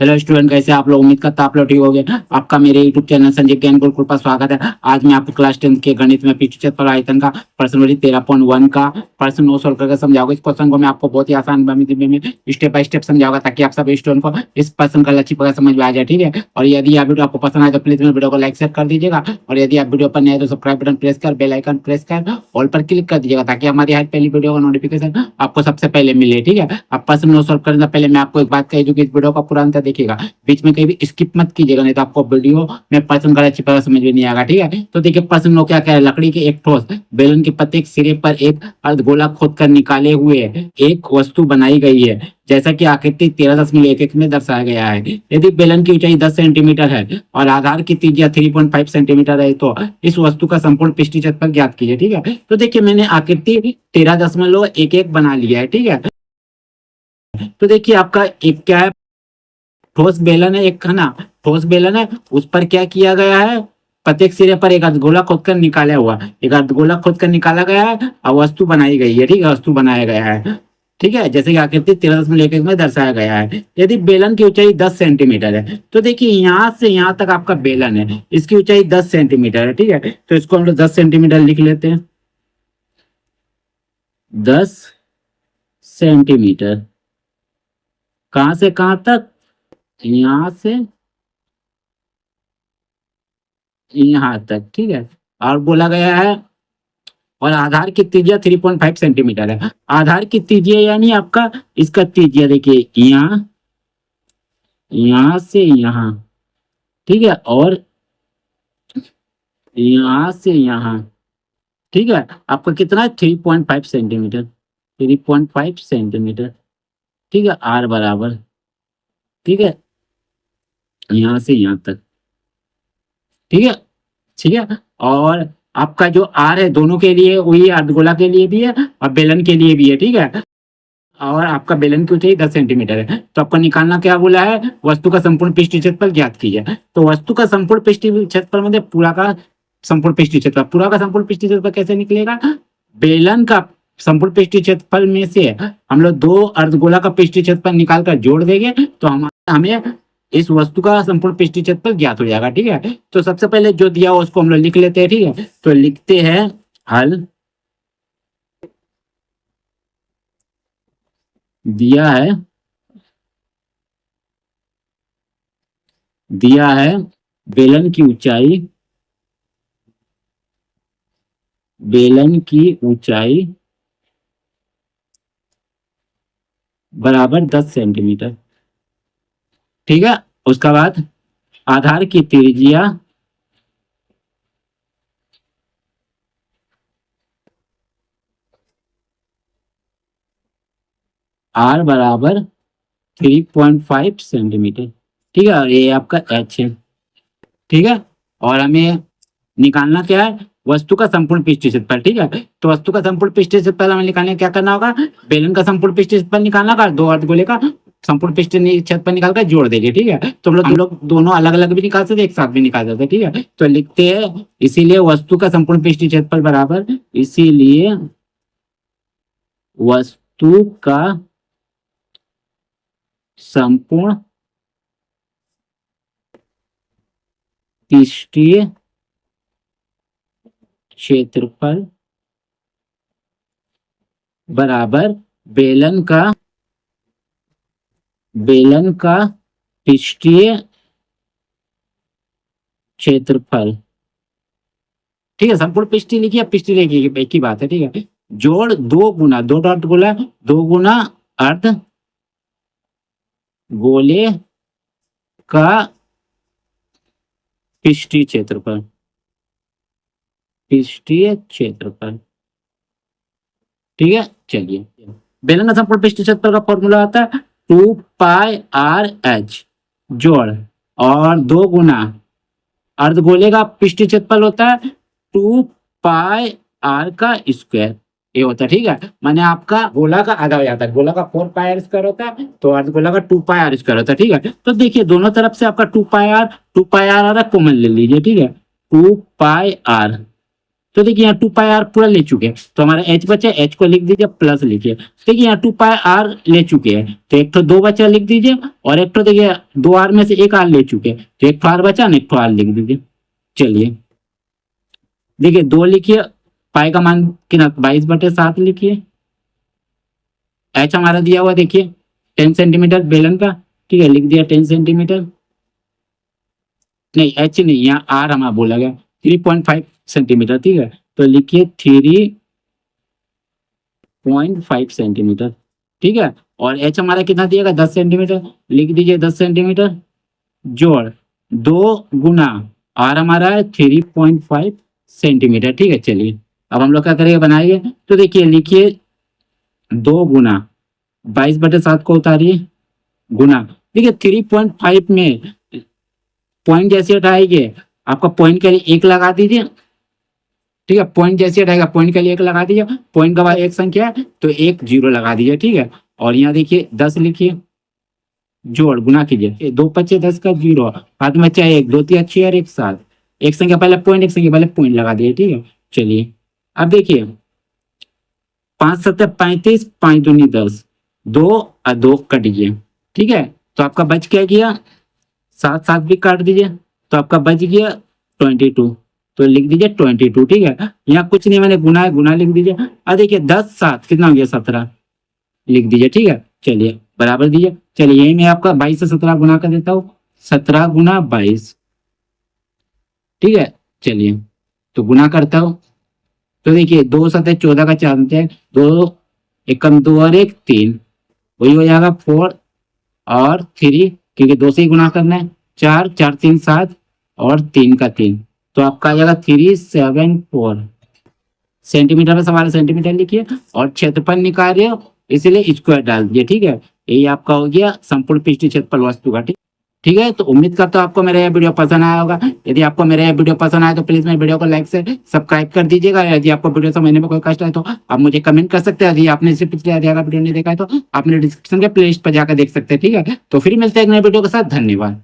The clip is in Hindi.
हेलो स्टूडेंट, कैसे आप लोग? उम्मीद करता आप लोग ठीक हो गए। आपका मेरे यूट्यूब चैनल संजय ज्ञान गुरुकुल पर स्वागत है। आज मैं आपको क्लास 10 के गणित में पीछे पर आयतन का प्रश्न नंबर 13.1 का प्रश्न 9 सोल्व करके समझाऊंगा। इस क्वेश्चन को मैं आपको बहुत ही आसान में स्टेप बाय स्टेप समझाऊंगा, ताकि आप सब स्टूडेंट को इस प्रश्न का अच्छी प्रकार समझ में आ जाए। ठीक है, और यदि आप वीडियो आपको पसंद आए तो प्लीज मेरे वीडियो को लाइक शेयर कर दीजिएगा, और यदि आप वीडियो पर नए हैं तो सब्सक्राइब बटन प्रेस कर बेल आइकन प्रेस कर ऑल पर क्लिक कर दीजिएगा, ताकि हमारी हर पहली वीडियो का नोटिफिकेशन आपको सबसे पहले मिले। ठीक है, आप प्रश्न 9 सोल्व करने से पहले मैं आपको एक बात कही दूं कि इस वीडियो का पूरा अंत देखिएगा, बीच में कहीं भी स्किप मत कीजिएगा, नहीं तो आपको वीडियो में प्रश्न का अच्छी तरह समझ में नहीं आएगा। ठीक है, तो देखिए प्रश्न नो क्या कह रहा है। लकड़ी के एक ठोस बेलन के प्रत्येक सिरे पर एक अर्धगोला खोद कर निकाले हुए एक वस्तु बनाई गई है, जैसा कि आकृति 13.11 में दर्शाया गया है। यदि बेलन की ऊंचाई 10 सेंटीमीटर है और आधार की त्रिज्या 3.5 सेंटीमीटर है, तो इस वस्तु का संपूर्ण पृष्ठीय क्षेत्रफल ज्ञात कीजिए। ठीक है, तो देखिए मैंने आकृति 13.11 बना लिया है। ठीक है, तो देखिए आपका एक क्या है, ठोस बेलन है, एक है ना ठोस बेलन है, उस पर क्या किया गया है, प्रत्येक सिरे पर एक अर्धगोला खोदकर निकाला हुआ, एक अर्धगोला खोदकर निकाला गया है और वस्तु बनाई गई है। ठीक है, वस्तु बनाया गया है। ठीक है, जैसे कि आकृति 13.11 में दर्शाया गया है। यदि बेलन की ऊंचाई 10 सेंटीमीटर है, तो देखिए यहाँ से यहाँ तक आपका बेलन है, इसकी ऊंचाई 10 सेंटीमीटर है। ठीक है, तो इसको हम लोग 10 सेंटीमीटर लिख लेते हैं। 10 सेंटीमीटर कहां से कहां तक? यहाँ से यहाँ तक। ठीक है, और बोला गया है, और आधार की त्रिज्या 3.5 सेंटीमीटर है। आधार की त्रिज्या यानी आपका इसका त्रिज्या देखिए यहाँ, यहाँ से यहाँ। ठीक है, और यहाँ से यहाँ। ठीक है, आपका कितना है? 3.5 सेंटीमीटर, 3.5 सेंटीमीटर। ठीक है, आर बराबर, ठीक है, यहाँ से यहाँ तक। ठीक है, ठीक है, और आपका जो आर है दोनों के लिए वही अर्धगोला के लिए भी है और बेलन के लिए भी है। ठीक है, और आपका बेलन की ऊंचाई 10 सेंटीमीटर है, तो आपको निकालना क्या बोला है? वस्तु का संपूर्ण पृष्ठीय क्षेत्रफल ज्ञात कीजिए। तो वस्तु का संपूर्ण पृष्ठीय क्षेत्रफल मतलब पूरा का संपूर्ण पृष्ठीय क्षेत्रफल, पूरा का संपूर्ण पृष्ठीय क्षेत्रफल कैसे निकलेगा? बेलन का संपूर्ण पृष्ठीय क्षेत्रफल में से हम लोग दो अर्धगोला का पृष्ठीय क्षेत्रफल निकाल कर जोड़ देंगे, तो हमें इस वस्तु का संपूर्ण पृष्ठीय क्षेत्रफल ज्ञात हो जाएगा। ठीक है, तो सबसे पहले जो दिया हो उसको हम लोग लिख लेते हैं। ठीक है, तो लिखते हैं हल। दिया है, दिया है बेलन की ऊंचाई, बेलन की ऊंचाई बराबर 10 सेंटीमीटर। ठीक है, उसका बाद आधार की त्रिज्या आर बराबर 3.5 सेंटीमीटर। ठीक है, और ये आपका एच है। ठीक है, और हमें निकालना क्या है? वस्तु का संपूर्ण पृष्ठीय क्षेत्रफल। ठीक है, तो वस्तु का संपूर्ण पृष्ठीय क्षेत्रफल हमें निकालने क्या करना होगा? बेलन का संपूर्ण पृष्ठीय क्षेत्रफल निकालना होगा, दो अर्धगोले का संपूर्ण पृष्ठीय क्षेत्रफल निकाल कर जोड़ देंगे। ठीक है, तो हम लोग दोनों अलग अलग भी निकाल सकते, एक साथ भी निकाल सकते। ठीक है, तो लिखते हैं इसीलिए वस्तु का संपूर्ण पृष्ठीय क्षेत्रफल बराबर, इसीलिए वस्तु का संपूर्ण पृष्ठीय क्षेत्रफल बराबर बेलन का, बेलन का पृष्ठीय क्षेत्रफल। ठीक है, संपूर्ण पृष्ठीय लिखिए, पृष्ठीय लिखिए, एक ही बात है। ठीक है, जोड़ दो गुना, दो डॉट गोला, दो गुना अर्ध गोले का पृष्ठीय क्षेत्रफल, पृष्ठीय क्षेत्रफल। ठीक है, चलिए बेलन का संपूर्ण पृष्ठीय क्षेत्रफल का फॉर्मूला आता है 2πr/h जोड़ और दो गुना अर्धगोले का पृष्ठीय क्षेत्रफल होता है 2πr का स्क्वायर, ये होता है। ठीक है, मैंने आपका गोला का आधा हो जाता है, गोला का 4πr² होता है, तो अर्धगोला का 2πr² होता है। ठीक है, तो देखिए दोनों तरफ से आपका 2πr आ रहा है, कॉमन ले लीजिए। ठीक है, 2πr तो देखिए यहाँ 2πr पूरा ले चुके हैं, तो हमारा h बचा, h को लिख दीजिए प्लस लिखिए। देखिए यहाँ 2πr ले चुके हैं, तो एक तो 2 बचा लिख दीजिए, और एक तो देखिए 2r में से एक r ले चुके हैं, तो एक तो r बचा ना, एक तो r लिख दीजिए। चलिए देखिए 2 लिखिए, पाई का मान कितना 22/7 लिखिए। h हमारा दिया हुआ देखिए 10 सेंटीमीटर बेलन का, ठीक है, लिख दिया 10 सेंटीमीटर। नहीं h नहीं, यहाँ r हमारा बोला गया 3.5 सेंटीमीटर, ठीक है, तो लिखिए 3.5 सेंटीमीटर, ठीक है। और h हमारा कितना दिएगा 10 सेंटीमीटर, लिख दीजिए 10 सेंटीमीटर जोड़ 2 गुना r हमारा है 3.5 सेंटीमीटर, ठीक है। चलिए अब हम लोग क्या करेंगे, बनाएंगे, तो देखिए लिखिए 2 गुना 22/7 को उतारिए गुना, देखिए 3.5 में पॉइंट जैसे हटाएंगे, आपका पॉइंट के लिए 1 लगा दीजिए, ठीक है, पॉइंट जैसे हटाएगा पॉइंट के लिए 1 लगा दीजिए, पॉइंट के बाद एक संख्या है तो 1 0 लगा दीजिए, ठीक है। और यहाँ देखिए 10 लिखिए, जोड़ गुना कीजिए, 2 5 10 का 0, बाद में चाहे 1 2 3 6 और 1 7, एक संख्या पहले पॉइंट, एक संख्या पहले पॉइंट लगा दिए, ठीक है। चलिए अब देखिए 5 7 35, 5 दूनी 10, 2 और 2 कटिए, ठीक है, तो आपका बच क्या गया 7 7 भी काट दीजिए, तो आपका बच गया 22, तो लिख दीजिए 22, ठीक है। यहाँ कुछ नहीं, मैंने गुना है, गुना लिख दीजिए। अब देखिए 10 7 कितना हो गया 17, लिख दीजिए, ठीक है। चलिए बराबर दीजिए, चलिए यही मैं आपका 22 से 17 गुना कर देता हूँ, 17 गुना 22, ठीक है। चलिए तो गुना करता हूँ, तो देखिए 2 7 14 का 4 है, 2 एकम 2 और 1 3, वही हो जाएगा 4 और 3, क्योंकि 2 से ही गुना करना है, 4 4 3 7 और 3 का 3, तो आपका आ जाएगा 374 सेंटीमीटर में सवाल सेंटीमीटर लिखिए, और क्षेत्रफल निकाल रहे हो इसलिए स्क्वायर डाल दिए, ठीक है। यही आपका हो गया संपूर्ण पृष्ठीय क्षेत्रफल वस्तु का, ठीक है। तो उम्मीद करता हूँ आपको मेरा यह वीडियो पसंद आया होगा। यदि आपको मेरा यह वीडियो पसंद आया तो प्लीज मेरे वीडियो को लाइक से सब्सक्राइब कर दीजिएगा। यदि आपको वीडियो समझने में कोई कष्ट है तो आप मुझे कमेंट कर सकते हैं। यदि आपने इससे पिछले वीडियो नहीं देखा है तो आप मेरे डिस्क्रिप्शन के प्लेलिस्ट पर जाकर देख सकते हैं, ठीक है। तो फिर मिलते हैं एक नए वीडियो के साथ, धन्यवाद।